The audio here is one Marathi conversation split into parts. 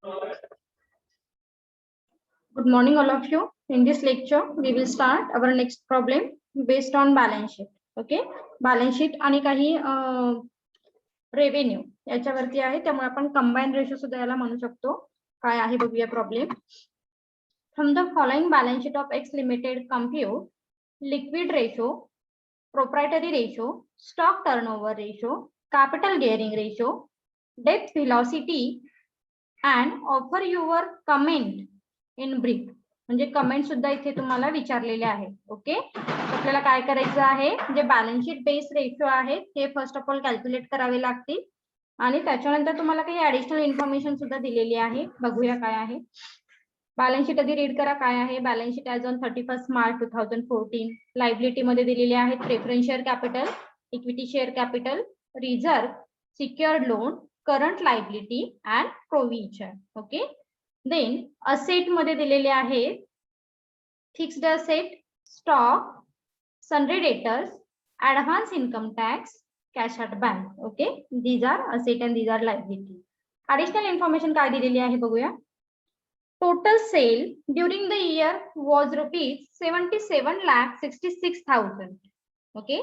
Good morning, all of you. In this lecture, we will start our next problem based on balance sheet. Okay, balance sheet आणि काही रेव्हेन्यू याच्यावरती आहे, त्यामुळे आपण कंबाईन रेशो सुद्धा याला म्हणू शकतो. काय आहे बघूया problem. From the following balance sheet of X Limited compute liquid ratio, proprietary ratio, stock turnover ratio, capital gearing ratio, debt velocity, and offer your comment in brief. म्हणजे कमेंट सुद्धा इथे तुम्हाला विचारलेले आहे. ओके, आपल्याला काय करायचं आहे, जे बॅलन्स शीट बेस रेशो आहे ते फर्स्ट ऑफ ऑल कॅल्क्युलेट करावे लागतील आणि त्याच्यानंतर तुम्हाला काही ऍडिशनल इन्फॉर्मेशन सुद्धा दिलेली आहे. बघूया काय आहे. बॅलन्स शीट आधी रीड करा. काय आहे balance sheet as on 31 March 2014. Liability मध्ये दिलेली आहे preference share capital, equity share capital, reserve, secured loan, current liability and provision. Okay, then asset मध्ये दिलेले आहे fixed asset, stock, sundry debtors, advance income tax, cash at bank. Okay, these are asset and these are liability. Additional information काय दिलेली आहे बघूया. Total sale during the year was ₹77,66,000. ओके,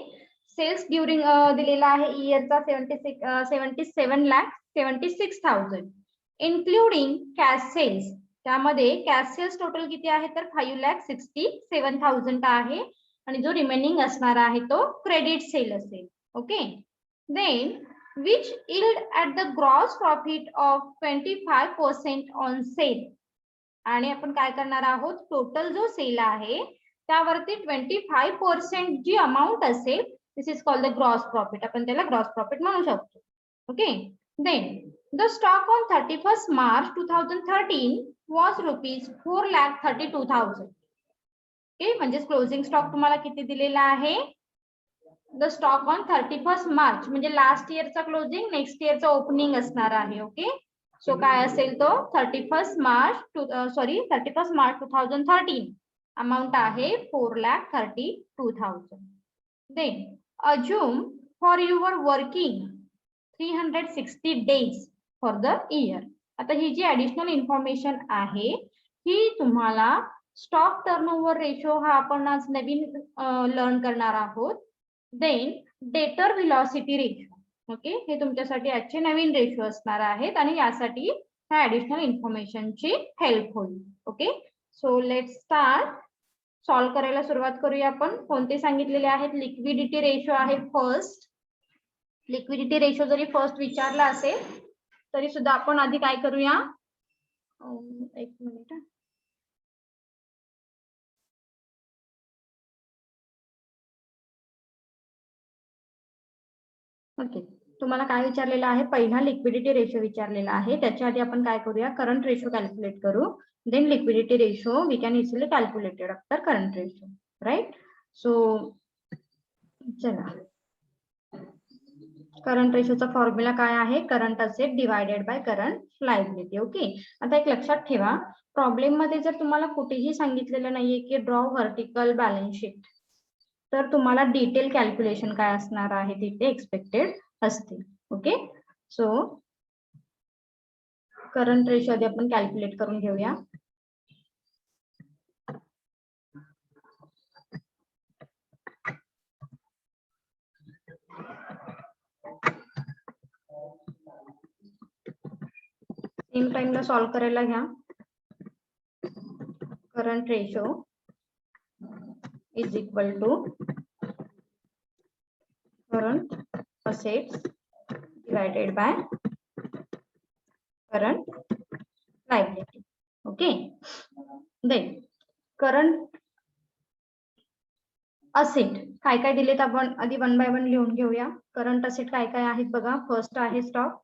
सेल्स ड्युरिंग दिलेला आहे इयरचा 77,76,000 इन्क्लुडिंग कॅश सेल्स. त्यामध्ये कॅश सेल्स टोटल किती आहे तर 5,67,000 आहे आणि जो रिमेनिंग असणार आहे तो क्रेडिट सेल असेल. Okay, then which yield at the gross profit of 25% on sale. आणि आपण काय करणार आहोत, टोटल जो सेल आहे त्यावरती 25% जी अमाऊंट असेल this is called the gross profit. आपण त्याला ग्रॉस प्रॉफिट म्हणू शकतो. Okay, then the stock on 31st March 2013 was ₹4,32,000. Okay, म्हणजे क्लोजिंग स्टॉक तुम्हाला किती दिलेला आहे. The stock on 31st March म्हणजे लास्ट इयरचा क्लोजिंग, नेक्स्ट इयरचा ओपनिंग असणार आहे. ओके, सो काय असेल तो 31st मार्च 2013 अमाऊंट आहे 4,32,000. Then assume for your working 360 days for the year. आता ही जी ऍडिशनल इन्फॉर्मेशन आहे ही तुम्हाला स्टॉक टर्नओव्हर रेशो हा आपण आज नवीन लर्न करणार आहोत. देन डेटर व्हेलॉसिटी रेशो. ओके, हे तुमच्यासाठी आजचे नवीन रेशो असणार आहेत आणि यासाठी ह्या ऍडिशनल इन्फॉर्मेशनची हेल्प होईल. Okay, so let's start. Solve करायला सुरुवात करूया आपण. कोणते सांगितलेले आहेत. लिक्विडिटी रेशो आहे फर्स्ट. लिक्विडिटी रेशो जरी फर्स्ट विचारला असेल तरी सुद्धा आपण आधी काय करूया, एक मिनिट. ओके, तुम्हाला काय विचारलेलं आहे, पहिला लिक्विडिटी रेशो विचारलेला आहे. त्याच्या आधी आपण काय करूया, करंट रेशो कॅल्क्युलेट करू. Then liquidity ratio we can easily calculated after current ratio, right. So चला, करंट रेशोचा फॉर्म्युला काय आहे, current asset divided by current liability. Okay, आता एक लक्षात ठेवा, प्रॉब्लेम मध्ये जर तुम्हाला कुठेही सांगितलेलं नाहीये की ड्रॉ व्हर्टिकल बॅलन्स शीट, तर तुम्हाला डिटेल कॅल्क्युलेशन काय असणार आहे तिथे एक्सपेक्टेड असते. ओके, सो करंट रेशो आधी आपण कॅल्क्युलेट करून घेऊया. सेम टाइमला सॉल्व्ह करायला घ्या. Current ratio is equal to current assets divided by current liability. Okay, then current asset काय काय दिलेत आपण आधी वन बाय वन लिहून घेऊया. करंट असेट काय काय आहेत बघा. फर्स्ट आहे stock,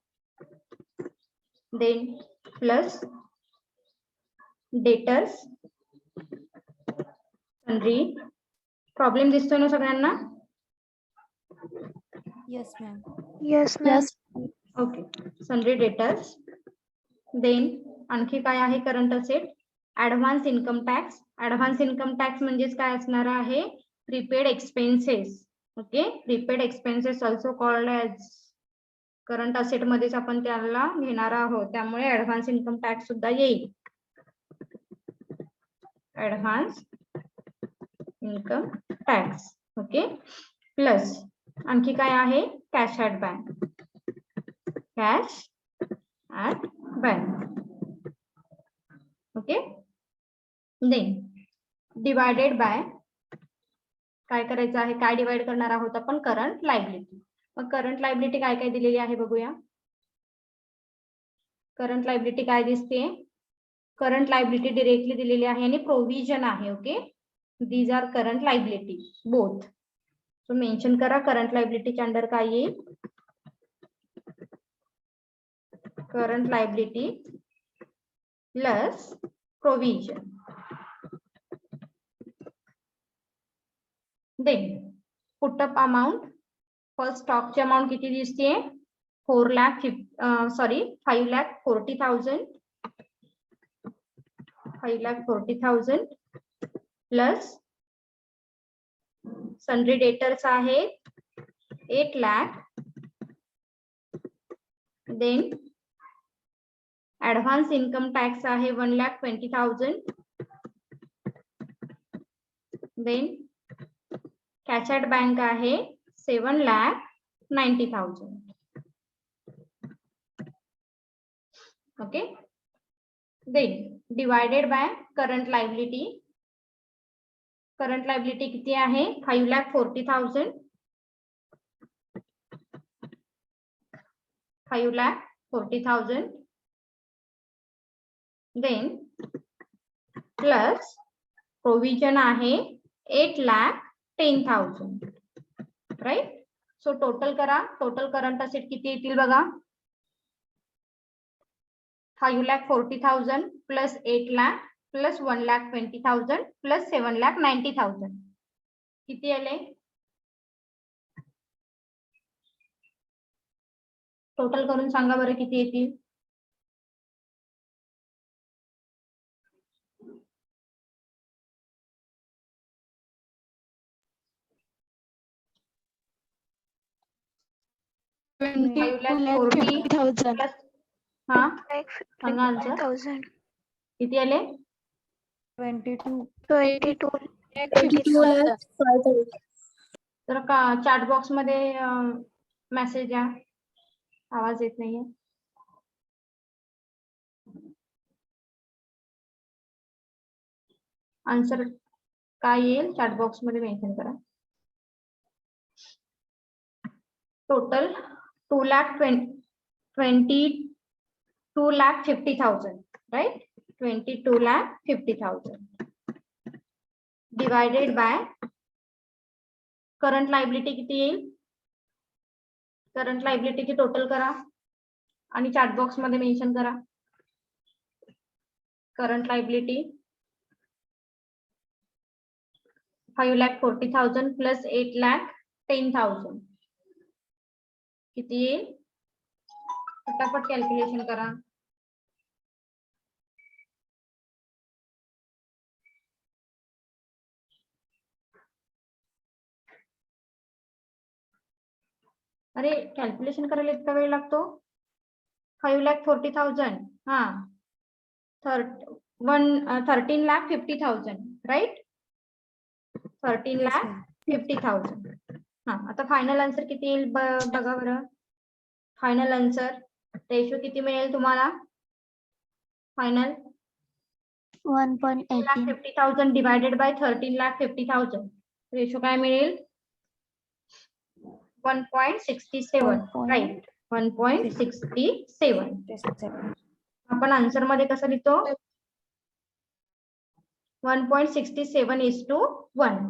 then plus debtors, sundry. Problem दिसतोय ना सगळ्यांना. Yes, ma'am. Yes, ma'am. Okay, sundry debtors. Then आणखी काय आहे current asset, advance income tax. Advance income tax म्हणजेच काय असणार आहे, prepaid expenses. Okay, prepaid expenses also called as current asset मध्येच आपण त्याला घेणार आहोत, त्यामुळे ऍडव्हान्स इन्कम टॅक्स सुद्धा येईल. Advance income tax. Okay. Plus आणखी काय आहे, cash at bank. Cash at bank. Okay. Then divided by, काय करायचं आहे, काय डिवाइड करणार आहोत आपण, करंट लायबिलिटी. मग करंट लायबिलिटी काय काय दिलेली आहे बघूया. करंट लायबिलिटी काय दिसते, करंट लायबिलिटी डिरेक्टली दिलेली आहे आणि प्रोव्हिजन आहे. Okay. These are current liability both. So mention करा करंट लायबिलिटीच्या अंडर काय येईल, current liability plus provision. Then put up amount, first स्टॉकची अमाऊंट किती दिसते, 5,40,000 5,40,000 प्लस सन्ड्री डेटर्स आहे 8 lakh. Then advance income tax आहे 1,20,000. देन कॅश ॲट बँक आहे 7,90,000. Okay. Then divided by current liability. Current liability किती आहे, 5,40,000. 5,40,000. देन प्लस प्रोव्हिजन आहे 8,10,000. राईट. सो टोटल करा, टोटल करंट असेट किती येतील बघा, 5,40,000 प्लस 8 लाख प्लस 1,20,000 प्लस 7,90,000. किती आले, टोटल करून सांगा बरं किती येतील. हा सांगा आन्सर किती आले, 22 तर का चॅट बॉक्स मध्ये मेसेज या, आवाज येत नाहीये. आन्सर काय येईल चॅट बॉक्स मध्ये मेन्शन करा. Total 2,50,000 right. 22,50,000 divided by current liability किती येईल, करंट लायबिलिटीची टोटल करा आणि चॅट बॉक्स मध्ये मेन्शन करा. करंट लायबिलिटी 5,40,000 प्लस 8,10,000 किती येईल, फटाफट कॅल्क्युलेशन करा. अरे कॅल्क्युलेशन करायला इतका वेळ लागतो. 5,40,000 हा 13,50,000 राईट. 13,50,000. हा आता फायनल आन्सर किती येईल बघा बरं. फायनल आन्सर रेशो किती मिळेल तुम्हाला, फायनल 1,50,000 डिवायडेड बाय 13,50,000 रेशो काय मिळेल, 1.67 राईट. 1.67. आपण आन्सर मध्ये कसं लिहितो, 1.67:1.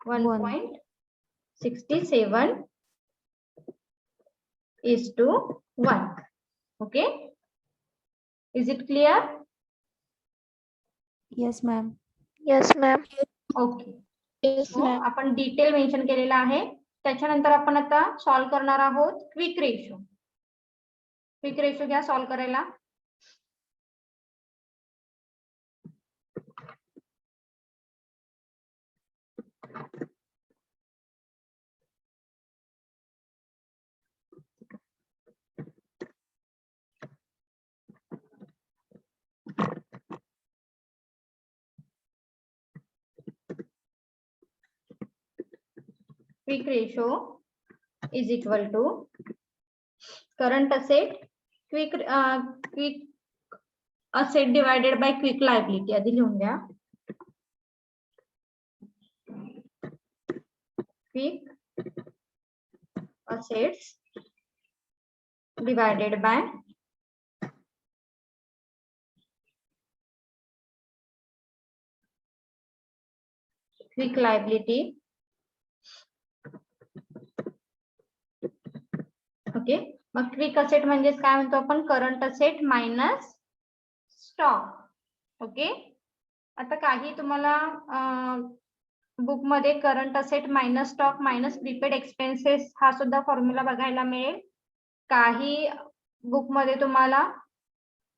1.67:1. Okay. Is it clear. Yes, ma'am. Okay. आपण डिटेल मेन्शन केलेला आहे. त्याच्यानंतर आपण आता सॉल्व्ह करणार आहोत क्विक रेशो. क्विक रेशो घ्या सॉल्व्ह करायला. Quick ratio is equal to current asset quick asset divided by quick liability. आधी लिहून घ्या. Quick assets divided by quick liability. Okay, मग क्विक असेट म्हणजेच काय म्हणतो आपण, current asset minus stock. Okay, आता काही तुम्हाला बुक मध्ये current asset minus stock minus prepaid expenses हा सुद्धा फॉर्म्युला बघायला मिळेल. काही बुक मध्ये तुम्हाला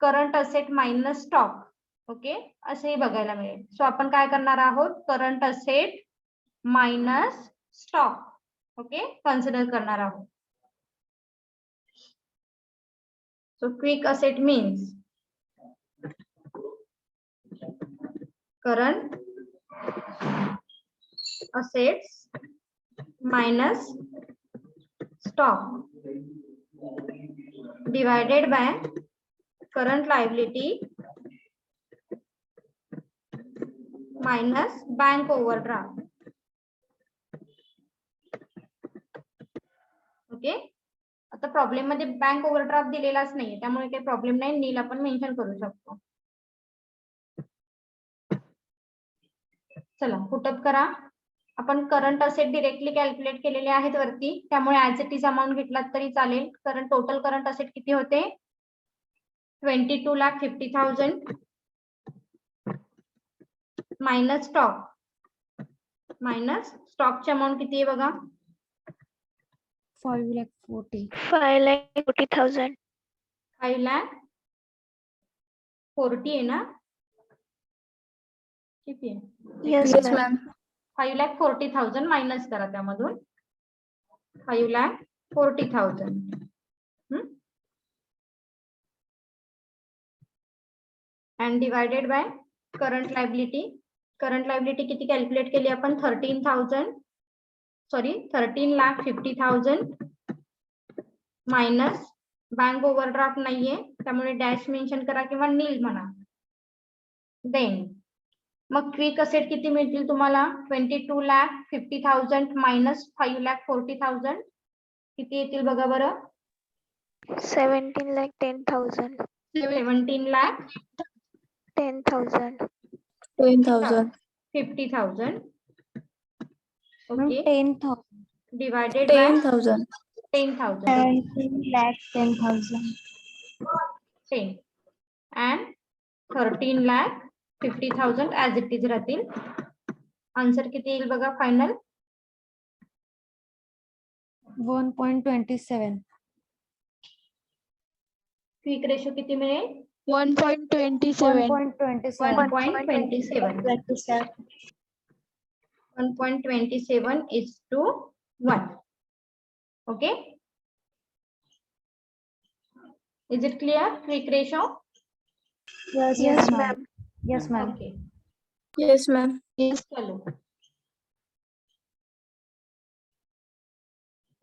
current asset minus stock okay असेही बघायला मिळेल. सो आपण काय करणार आहोत, current asset minus stock okay consider करणार आहोत. So quick asset means current assets minus stock divided by current liability minus bank overdraft. Okay, आता प्रॉब्लेम मध्ये बँक ओव्हरड्राफ्ट दिलेलाच नाहीये त्यामुळे काही प्रॉब्लेम नाही, नील आपण मेन्शन करू शकतो. चला पुटअप करा. आपण करंट असेट डिरेक्टली कॅल्क्युलेट केलेले आहेत वरती, त्यामुळे ऍज इट इज अमाउंट घेतलात तरी चालेल. कारण टोटल करंट असेट किती होते, 22,50,000 मायनस स्टॉक. मायनस स्टॉकची अमाउंट किती आहे बघा, 5,40,000. 5,40,000 आहे ना, किती आहे, Yes, ma'am. 5,40,000 मायनस करा त्यामधून 5,40,000 and divided by current liability. Current liability किती कॅल्क्युलेट केली आपण, 13,50,000 मायनस बँक ओव्हरड्राफ्ट नाहीये त्यामुळे डॅश मेन्शन करा किंवा नील म्हणा. देन मग क्विक असेट किती मिळतील तुम्हाला, 22,50,000 मायनस 5,40,000 किती येतील बघा बरं, 17,10,000. 17,10,000 10,000. 50,000 okay 10,000. divided by 10,000. 10,000 10,000. 10 and 13,50,000 as it is राहतील. आन्सर किती येईल बघा फायनल, 1.27. क्विक रेशो किती मिळेल, 1.27. 1.27 1.27:1. Okay, is it clear, quick ratio? Yes, ma'am. Yes, ma'am. Okay, Yes, ma'am. चलो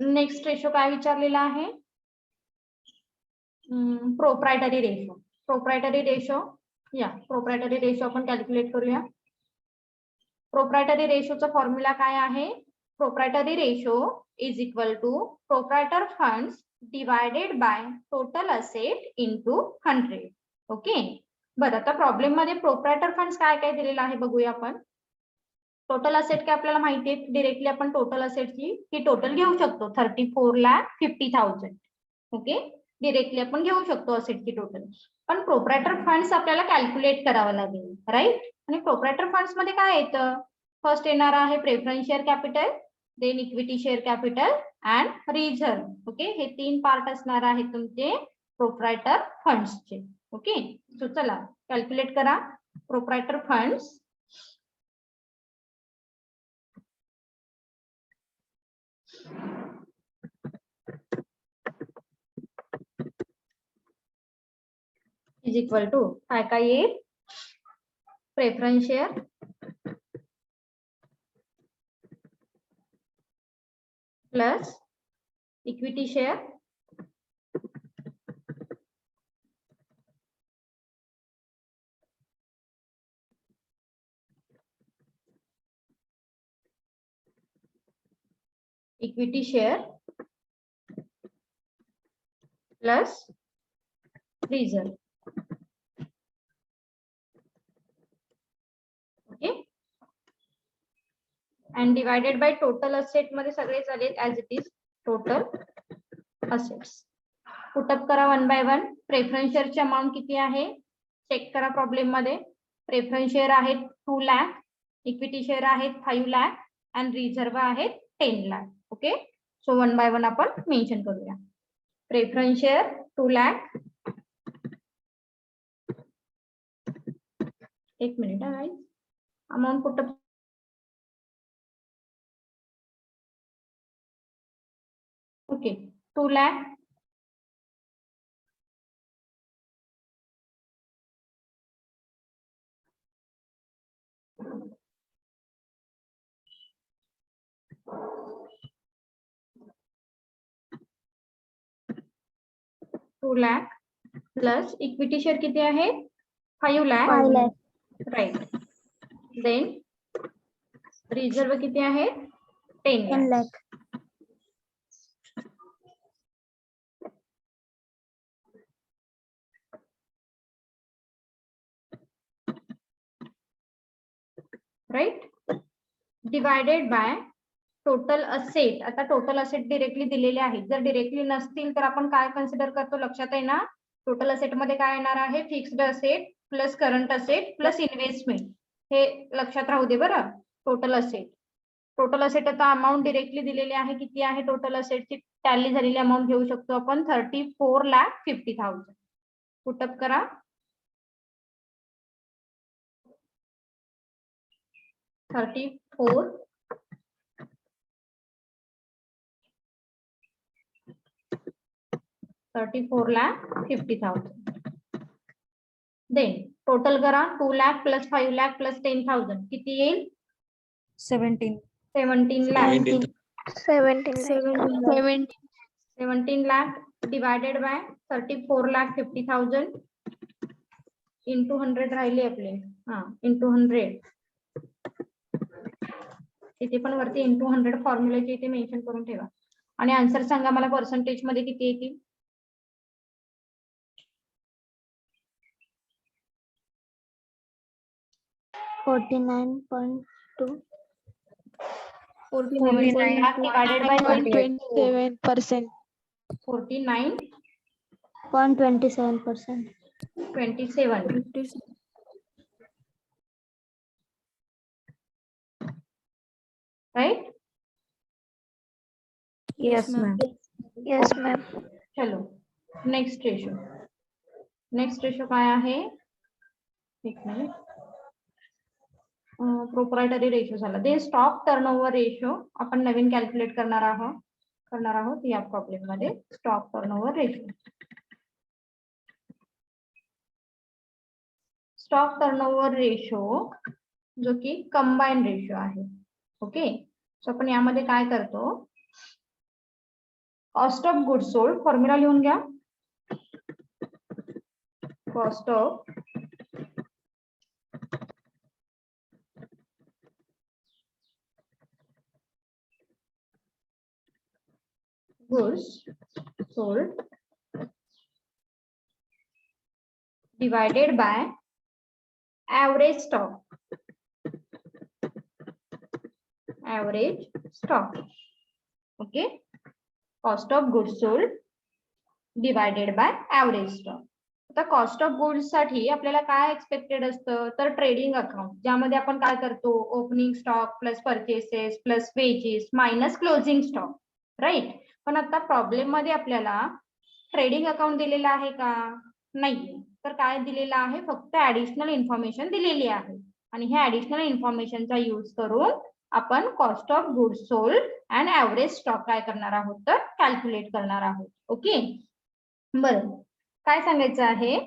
नेक्स्ट रेशो काय विचारलेला आहे, प्रोप्रायटरी रेशो. प्रोप्रायटरी रेशो आपण कॅल्क्युलेट करूया. प्रोप्रायटरी रेशोचा फॉर्म्युला काय आहे, proprietary ratio is equal to proprietor funds divided by total asset into 100. Okay, बरं आता प्रॉब्लेम मध्ये प्रोप्रायटर फंड्स काय काय दिलेलं आहे बघूया आपण. टोटल असेट काय आपल्याला माहिती आहे, डिरेक्टली आपण टोटल असेटची ही टोटल घेऊ शकतो 34,50,000. ओके, डिरेक्टली आपण घेऊ शकतो असेटची टोटल, पण प्रोप्रायटर फंड्स आपल्याला कॅल्क्युलेट करावं लागेल, राईट. आणि प्रोप्रायटर फंड्स मध्ये काय येतं, फर्स्ट येणार आहे preference share capital, then equity share capital and reserve. Okay, हे 3 पार्ट असणार आहेत तुमचे प्रोप्रायटर फंड्सचे. ओके, सो चला कॅल्क्युलेट करा. Proprietor funds is equal to काय काय येईल, preference share plus equity share plus reserve. Okay, and divided by total asset मध्ये सगळे झाले as it is total assets. Put up करा वन बाय वन. प्रेफरन्स शेअरची अमाऊंट किती आहे चेक करा प्रॉब्लेम मध्ये. प्रेफरन्स शेअर आहेत 2 लाख, इक्विटी शेअर आहेत 5 लाख अँड रिझर्व आहेत 10 lakh. Okay, so one by one आपण मेन्शन करूया. Preference share 2 lakh. एक मिनिट आहे, amount put up okay 2 lakh plus equity share किती आहे 5 lakh. 5 lakh. Right. Then reserve किती आहे 10 10 lakh. lakh. Right. Divided by total asset. आता टोटल असेट डिरेक्टली दिलेले आहेत, जर डिरेक्टली नसतील तर आपण काय कन्सिडर करतो लक्षात आहे ना. टोटल असेट मध्ये काय येणार आहे fixed asset plus current asset plus investment. हे लक्षात राहू दे बरं. टोटल असेट आता अमाऊंट डिरेक्टली दिलेली आहे, किती आहे टोटल असेटची टॅली झालेली अमाऊंट घेऊ शकतो आपण 34,50,000. पुटअप करा. 34,50,000. देन टोटल करा 2 लाख प्लस 5 लाख प्लस 10,000 किती येईल 17 lakh. 17 lakh divided by 34,50,000 into 100 राहिले आपले. इंटू 100. इथे पण वरती इंटू 100 फॉर्म्युलाची इथे मेन्शन करून ठेवा. आणि आन्सर सांगा मला पर्सेंटेज मध्ये किती येतील. 49.2. 49 lakh divided by 27%. 49.27. 27%. Right. Yes, ma'am. Yes, ma'am. चलो नेक्स्ट रेशो काय आहे. एक मिनिट. प्रोप्रायटरी रेशो झाला. दे स्टॉक टर्नओव्हर रेशो आपण नवीन कॅल्क्युलेट करणार आहोत या प्रॉब्लेम मध्ये. Stock turnover ratio. Stock turnover ratio जो की कंबाईन रेशो आहे. ओके, सो आपण यामध्ये काय करतो cost of goods sold formula लिहून घ्या. Cost of goods sold divided by average stock. Okay, cost of goods sold divided by average stock. आता कॉस्ट ऑफ गुड्स साठी आपल्याला काय एक्सपेक्टेड असतं तर ट्रेडिंग अकाउंट, ज्यामध्ये आपण काय करतो opening stock plus purchases plus wages minus closing stock. Right. पण आता प्रॉब्लेम मध्ये आपल्याला ट्रेडिंग अकाउंट दिलेला आहे का नाही, तर काय दिलेलं आहे फक्त ऍडिशनल इन्फॉर्मेशन दिलेली आहे. आणि हे ऍडिशनल इन्फॉर्मेशनचा यूज करून आपण cost of goods sold and average stock काय करणार आहोत तर कॅल्क्युलेट करणार आहोत. ओके, बरं काय सांगायचं आहे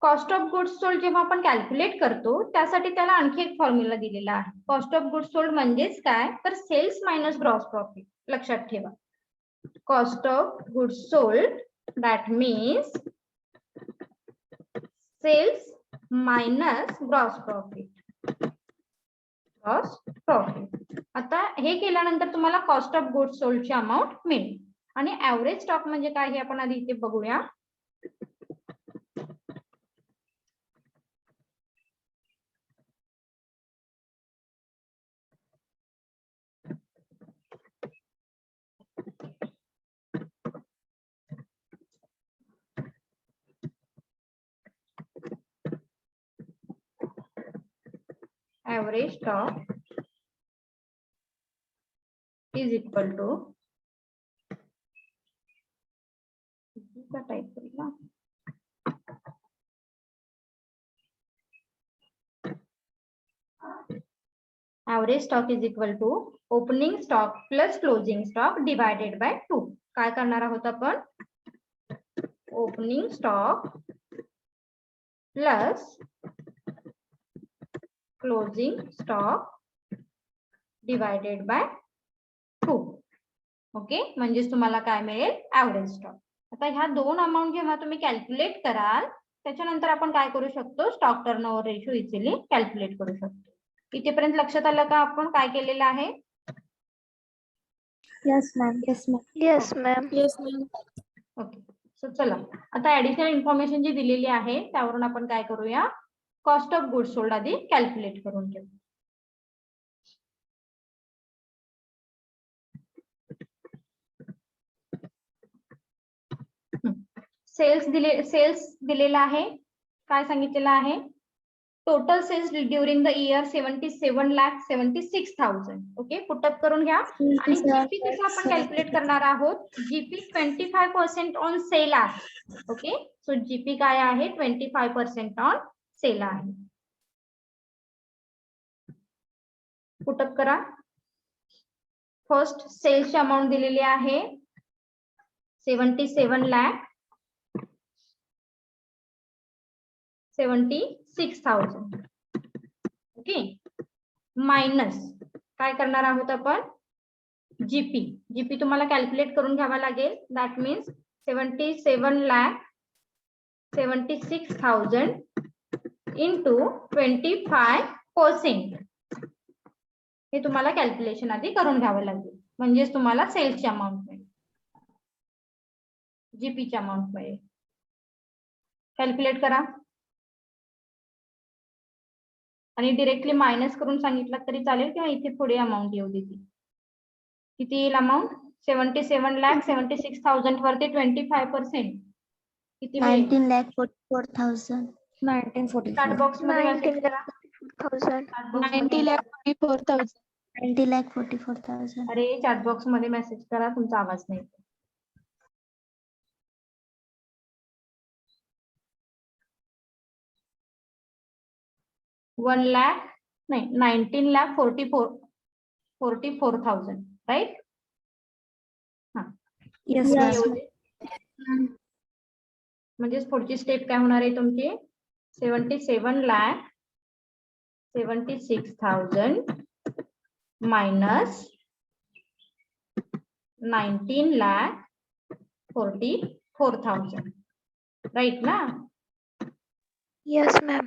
कॉस्ट ऑफ गुड्स सोल्ड जेव्हा आपण कॅल्क्युलेट करतो त्यासाठी त्याला आणखी एक फॉर्म्युला दिलेला आहे. कॉस्ट ऑफ गुड्स सोल्ड म्हणजेच काय, तर सेल्स मायनस ग्रॉस प्रॉफिट. लक्षात ठेवा, cost of goods sold that means sales minus gross profit. Gross profit. आता हे केल्यानंतर तुम्हाला कॉस्ट ऑफ गुड्स सोल्डची अमाऊंट मिळेल. आणि ऍव्हरेज स्टॉक म्हणजे काय हे आपण आधी इथे बघूया. Average stock is equal to average stock is equal to opening stock plus closing stock divided by 2. काय करणार आहोत आपण, opening stock plus closing stock divided by 2. Okay, म्हणजेच तुम्हाला काय मिळेल, ऍव्हरेज स्टॉक. आता ह्या दोन अमाऊंट जेव्हा तुम्ही कॅल्क्युलेट कराल त्याच्यानंतर आपण काय करू शकतो, stock turnover ratio easily calculate करू शकतो. इथेपर्यंत लक्षात आलं का आपण काय केलेलं आहे? Yes, ma'am. Yes, ma'am. Yes, ma'am. Yes, ma'am. Okay, so चला आता ऍडिशनल इन्फॉर्मेशन जी दिलेली आहे त्यावरून आपण काय करूया, कॉस्ट ऑफ गुड्स सोल्ड आधी कॅल्क्युलेट करून घेऊ. सेल्स दिलेला आहे. काय सांगितलेलं आहे, total sales during the year 77,76,000. Okay, put up करून घ्या. आणि जीपी कसं आपण कॅल्क्युलेट करणार आहोत, जीपी 25% ऑन सेल आहे. ओके, सो जीपी काय आहे, 25% ऑन सेल आहे. पुटअप करा. फर्स्ट सेल्सची अमाऊंट दिलेली आहे 76,76,000. ओके, मायनस काय करणार आहोत आपण, जीपी. जीपी तुम्हाला कॅल्क्युलेट करून घ्यावा लागेल. That means 77,76,000 into 25%. हे तुम्हाला कॅल्क्युलेशन आधी करून घ्यावं लागेल, म्हणजेच तुम्हाला सेल्सची अमाऊंट मिळेल, जीपीची अमाऊंट मिळेल. कॅल्क्युलेट करा आणि डिरेक्टली मायनस करून सांगितलं तरी चालेल किंवा इथे पुढे अमाऊंट येऊ देते. किती येईल अमाऊंट, 77,76,000 वरती 25% किती मिळेल, 19,44,000. 1944. चॅट बॉक्स मध्ये मेसेज करा. 90,44,000. 90,44,000. अरे चॅट बॉक्स मध्ये मेसेज करा, तुमचा आवाज नाही येत. नाही 19,44,000 राईट. Yes, ma'am. म्हणजेच पुढची स्टेप काय होणार आहे तुमची, 77,76,000 मायनस 19,44,000 राईट ना. Yes, ma'am.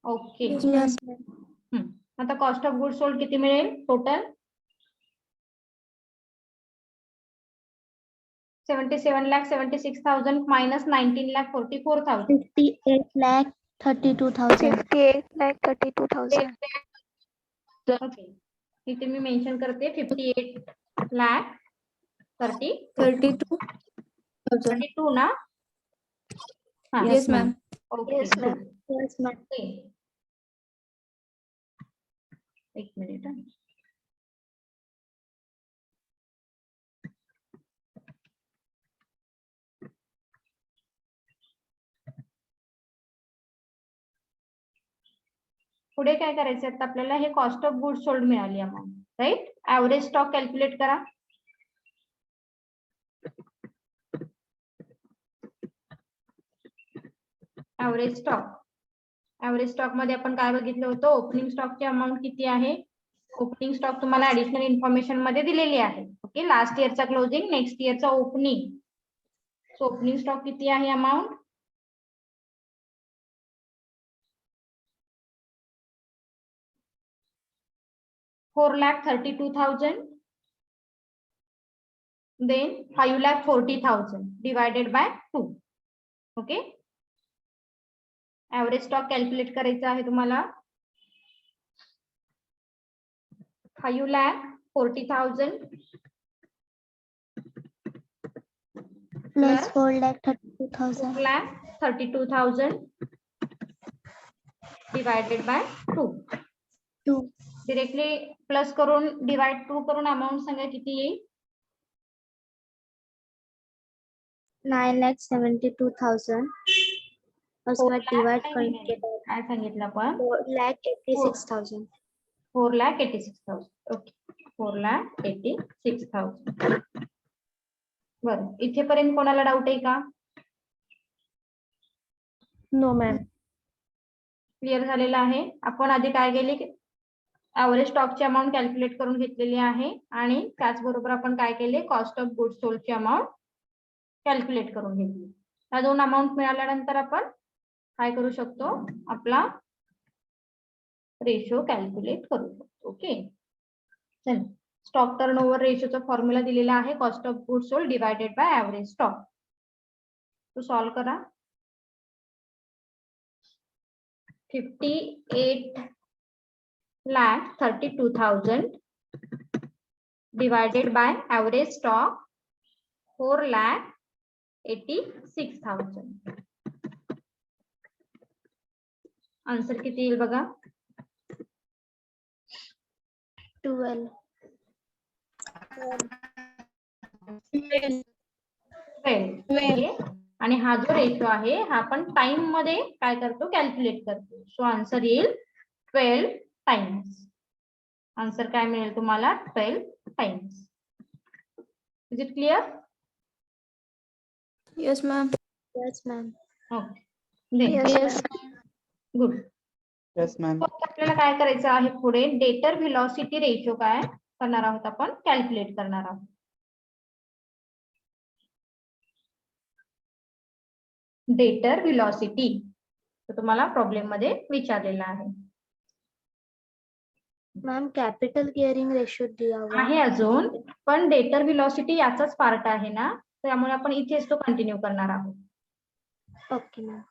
Okay, Yes, ma'am. आता कॉस्ट ऑफ गुड्स सोल्ड किती मिळेल टोटल, 77,76,000 मायनस 19,44,000. 58,32,000. 58,32,000. ओके, इथे मी मेन्शन करते 58,32,000 ना. Yes, ma'am. Okay, Yes, ma'am. Yes, ma'am. एक मिनिट. पुढे काय करायचं, आता आपल्याला हे कॉस्ट ऑफ गुड्स सोल्ड मिळाली amount right. Average stock calculate करा. ऍव्हरेज स्टॉक मध्ये आपण काय बघितलं होतं, ओपनिंग स्टॉकची अमाऊंट किती आहे. ओपनिंग स्टॉक तुम्हाला ऍडिशनल इन्फॉर्मेशन मध्ये दिलेली आहे. ओके, लास्ट इयरचा क्लोजिंग, नेक्स्ट इयरचा ओपनिंग. सो ओपनिंग स्टॉक किती आहे amount, 4,32,000. Then 5,40,000 divided by 2. Okay, average stock calculate करायचा आहे तुम्हाला. 5,40,000 plus 4,32,000. 4,32,000 divided by 2. 2. Directly plus करून डिवाइड 2 करून अमाऊंट सांगा किती येईल. 9,72,000. उसमें डिवाइड करके काय सांगितलं आपण, 4,86,000. 4,86,000. ओके, 4,86,000. बरं, इथेपर्यंत कोणाला डाऊट आहे का. No ma'am. क्लिअर झालेलं आहे. आपण आधी काय केली, ऍव्हरेज स्टॉकची अमाऊंट कॅल्क्युलेट करून घेतलेली आहे आणि त्याचबरोबर आपण काय केले, कॉस्ट ऑफ गुड्स सोल्डची अमाऊंट कॅल्क्युलेट करून घेतली. या दोन अमाऊंट मिळाल्यानंतर आपण काय करू शकतो, आपला रेशो कॅल्क्युलेट करू शकतो. ओके, चल स्टॉक टर्नओव्हर रेशोचा फॉर्म्युला दिलेला आहे, cost of goods sold divided by average stock. तो सॉल्व करा. 58,32,000 divided by average stock 4,86,000. Answer किती येईल बघा, 12. आणि हा जो रेशो आहे हा आपण टाइम मध्ये काय करतो, कॅल्क्युलेट करतो. सो आन्सर येईल 12 टाइम्स. आन्सर काय मिळेल तुम्हाला, 12 times. Is it clear. Yes, ma'am. Yes, ma'am. Okay, good. Yes, ma'am. आपल्याला काय करायचं आहे, पुढे डेटर व्हेलॉसिटी रेशो काय करणार आहोत, आपण कॅल्क्युलेट करणार आहोत. डेटर व्हेलॉसिटी तुम्हाला प्रॉब्लेम मध्ये विचारलेला आहे. मॅम कॅपिटल गिअरिंग रेशो दिया हुआ आहे अजून, पण डेटर व्हेलॉसिटी याचाच पार्ट आहे ना, त्यामुळे आपण इथेच तो कंटिन्यू करणार आहोत. Okay ma'am.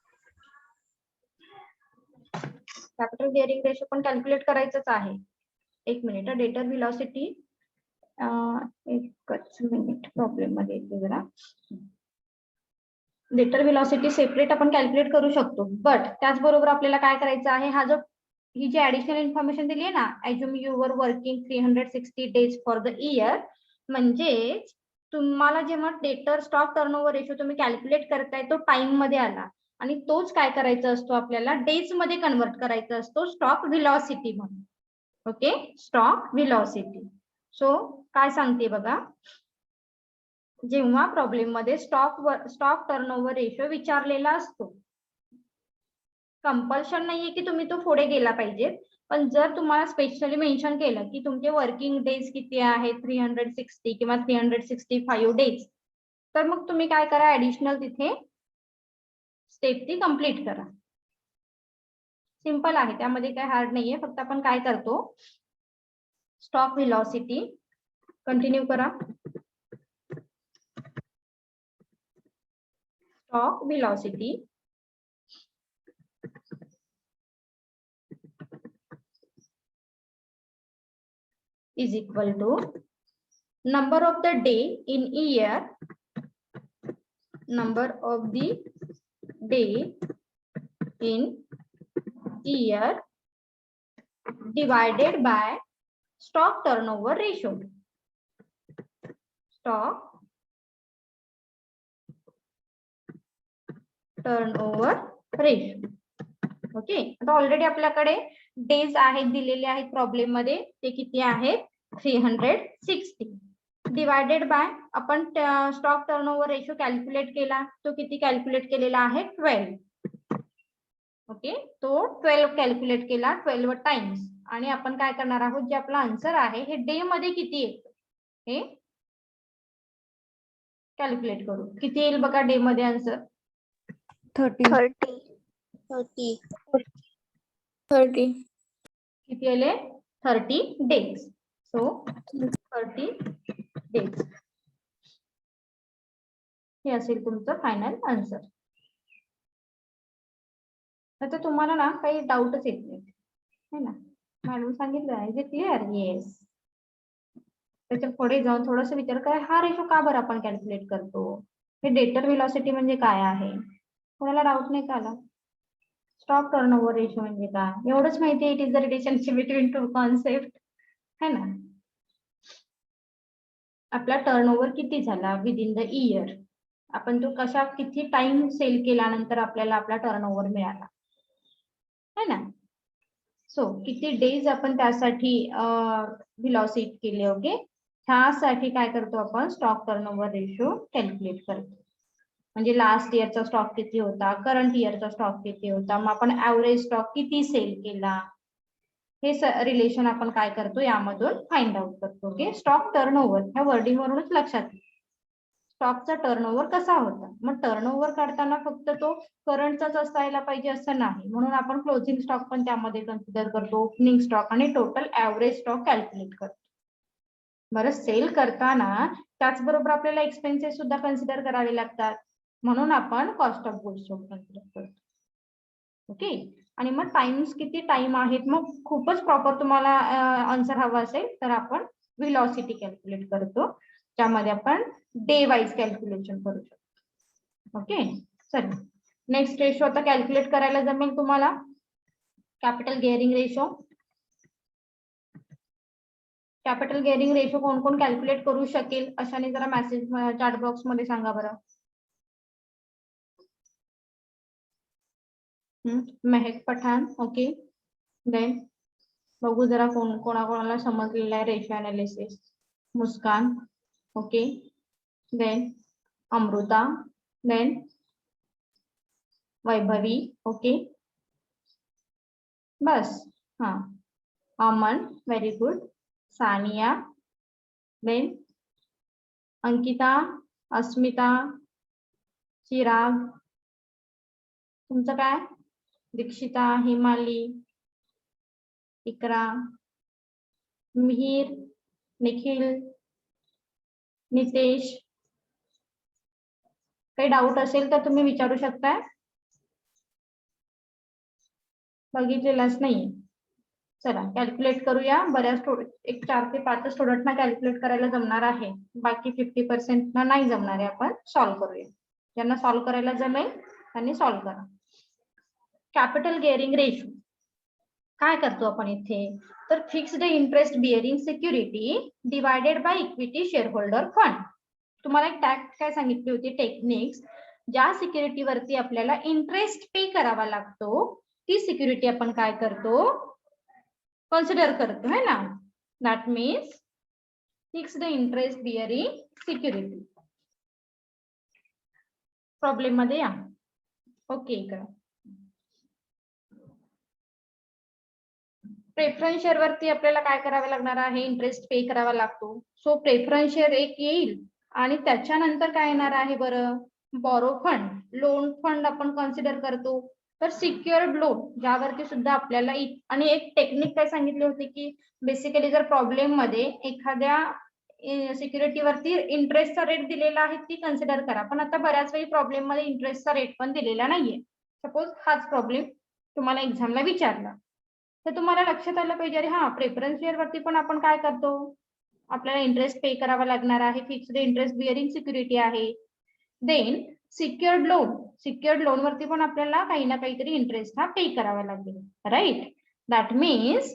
Capital gearing ratio पण कॅल्क्युलेट करायचंच आहे. एक मिनिट, डेटर व्हेलॉसिटी एकच मिनिट, प्रॉब्लेम मध्ये येते जरा. डेटर व्हेलॉसिटी सेपरेट आपण कॅल्क्युलेट करू शकतो, बट त्याचबरोबर आपल्याला काय करायचं आहे, हा जो ही जी ऍडिशनल इन्फॉर्मेशन दिली आहे ना, assume you were working 360 days for the year, म्हणजे तुम्हाला जेव्हा डेटर स्टॉक टर्नओव्हर रेशो तुम्ही कॅल्क्युलेट करताय तो टाइम मध्ये आला आणि तोच काय करायचा असतो, आपल्याला डेज मध्ये कन्वर्ट करायचा असतो, स्टॉक व्हेलॉसिटी म्हणून. Okay, stock velocity. सो काय सांगते बघा, जेव्हा प्रॉब्लेम मध्ये स्टॉक टर्नओव्हर रेशो विचारलेला असतो, कंपल्शन नाहीये की तुम्ही तो पुढे गेला पाहिजे, पण जर तुम्हाला स्पेशली मेन्शन केलं की तुमचे वर्किंग डेज किती आहे, 360 किंवा 365 डेज, तर मग तुम्ही काय करा, ऍडिशनल तिथे स्टेप ती कंप्लीट करा. सिंपल आहे, त्यामध्ये काय हार्ड नाहीये. फक्त आपण काय करतो, स्टॉक व्हेलॉसिटी कंटिन्यू करा. Stock velocity is equal to number of the day in year, number of the day in year divided by stock turnover ratio. Stock turnover ratio. Okay, आता ऑलरेडी आपल्याकडे डेज आहेत, दिलेले आहेत प्रॉब्लेम मध्ये, ते किती आहेत, 360 डिवायडेड बाय आपण स्टॉक टर्नओव्हर रेशो कॅल्क्युलेट केला, तो किती कॅल्क्युलेट केलेला आहे, 12. ओके, तो 12 कॅल्क्युलेट केला 12 टाइम्स आणि आपण काय करणार आहोत, जे आपला आन्सर आहे हे डे मध्ये किती येतं हे कॅल्क्युलेट करू. किती येईल बघा डे मध्ये आन्सर? 30. 30. किती आले? 30 डेज. सो 30 डेज हे असेल तुमचं फायनल आन्सर. आता तुम्हाला ना काही डाऊटच येत नाही है ना, मॅडम सांगितलं आहे जे क्लिअर. येस, त्याच्या पुढे जाऊन थोडस विचार करा, हा रेशो का बरं आपण कॅल्क्युलेट करतो, हे डेटर व्हेलॉसिटी म्हणजे काय आहे, कोणाला डाऊट नाही का आला? स्टॉक टर्नओव्हर रेशो म्हणजे काय, एवढंच माहिती आहे. It is the relationship between two concept है ना. आपला टर्नओव्हर किती झाला विदिन द इयर, आपण तो कशा किती टाइम सेल केल्यानंतर आपल्याला आपला टर्नओव्हर मिळाला है ना. सो किती डेज आपण त्यासाठी व्हेलॉसिटी केले. ओके, ह्यासाठी काय करतो आपण, स्टॉक टर्नओव्हर रेशो कॅल्क्युलेट करतो. म्हणजे लास्ट इयरचा स्टॉक किती होता, करंट इयरचा स्टॉक किती होता, मग आपण ऍव्हरेज स्टॉक किती सेल केला, हे रिलेशन आपण काय करतो यामधून फाइंड आउट करतो. ओके, स्टॉक टर्नओव्हर ह्या वर्डिंग वरूनच लक्षात घ्या स्टॉकचा टर्नओव्हर कसा होता. मग टर्नओव्हर काढताना फक्त तो करंटचाच असायला पाहिजे असं नाही, म्हणून आपण क्लोजिंग स्टॉक पण त्यामध्ये कन्सिडर करतो, ओपनिंग स्टॉक आणि टोटल ऍव्हरेज स्टॉक कॅल्क्युलेट करतो. बरं, सेल करताना त्याचबरोबर आपल्याला एक्सपेन्सेस सुद्धा कन्सिडर करावे लागतात, म्हणून आपण cost of goods sold consider करतो. ओके, आणि मग टाइम्स किती टाइम आहेत, मग खूपच प्रॉपर तुम्हाला आन्सर हवा असेल तर आपण व्हेलॉसिटी कॅल्क्युलेट करतो, त्यामध्ये आपण डे वाईज कॅल्क्युलेशन करू शकतो. ओके, चल नेक्स्ट रेशो आता कॅल्क्युलेट करायला जमेल तुम्हाला, capital gearing ratio. Capital gearing ratio कोण कोण कॅल्क्युलेट करू शकेल अशाने जरा मेसेज चॅट बॉक्स मध्ये सांगा बरं. मेहक पठाण. ओके, देन बघू जरा कोणाकोणाला समजलेलं आहे ratio analysis. Muskan. Okay, then Amrita, then Vaibhavi. Okay, बस. हा, Aman, very good. Sania, then Ankita, Asmita, Chirag, तुमचं काय, दीक्षिता, हिमाली, इकरा, मिहिर, निखिल, नितेश. काही डाऊट असेल तर तुम्ही विचारू शकताय, बघितलेलाच नाही. चला कॅल्क्युलेट करूया. बऱ्याच एक 4 ते 5 स्टुडंटना कॅल्क्युलेट करायला जमणार आहे, बाकी 50% ना नाही जमणार आहे. आपण सॉल्व्ह करूया, ज्यांना सॉल्व्ह करायला जमेल त्यांनी सॉल्व्ह करा. कॅपिटल गिअरिंग रेशो काय करतो आपण इथे, तर fixed interest bearing security divided by equity shareholder fund. तुम्हाला एक टॅक्स काय सांगितली होती, टेक्निक्स, ज्या सिक्युरिटीवरती आपल्याला इंटरेस्ट पे करावा लागतो ती सिक्युरिटी आपण काय करतो, कन्सिडर करतो है ना. That means fixed interest bearing security. Problem मध्ये या. ओके, इकडे प्रेफरन्स शेअर वरती आपल्याला काय करावं लागणार आहे, इंटरेस्ट पे करावा लागतो. सो प्रेफरन्स शेअर एक येईल आणि त्याच्यानंतर काय येणार आहे बरं, बॉरो फंड, लोन फंड आपण कन्सिडर करतो. तर सिक्युअर्ड लोन ज्यावरती सुद्धा आपल्याला आणि एक टेक्निक काय सांगितली होती की बेसिकली जर प्रॉब्लेम मध्ये एखाद्या सिक्युरिटीवरती इंटरेस्टचा रेट दिलेला आहे ती कन्सिडर करा, पण आता बऱ्याच वेळी प्रॉब्लेम मध्ये इंटरेस्टचा रेट पण दिलेला नाहीये. सपोज हाच प्रॉब्लेम तुम्हाला एक्झामला विचारला तर तुम्हाला लक्षात आलं पाहिजे, अरे हा प्रेफरन्स शेअर वरती पण आपण काय करतो, आपल्याला इंटरेस्ट पे करावा लागणार आहे, फिक्स्ड इंटरेस्ट बिअरिंग सिक्युरिटी आहे. देन सिक्युअर्ड लोन वरती पण आपल्याला काही ना काहीतरी इंटरेस्ट हा पे करावा लागेल, राईट. That means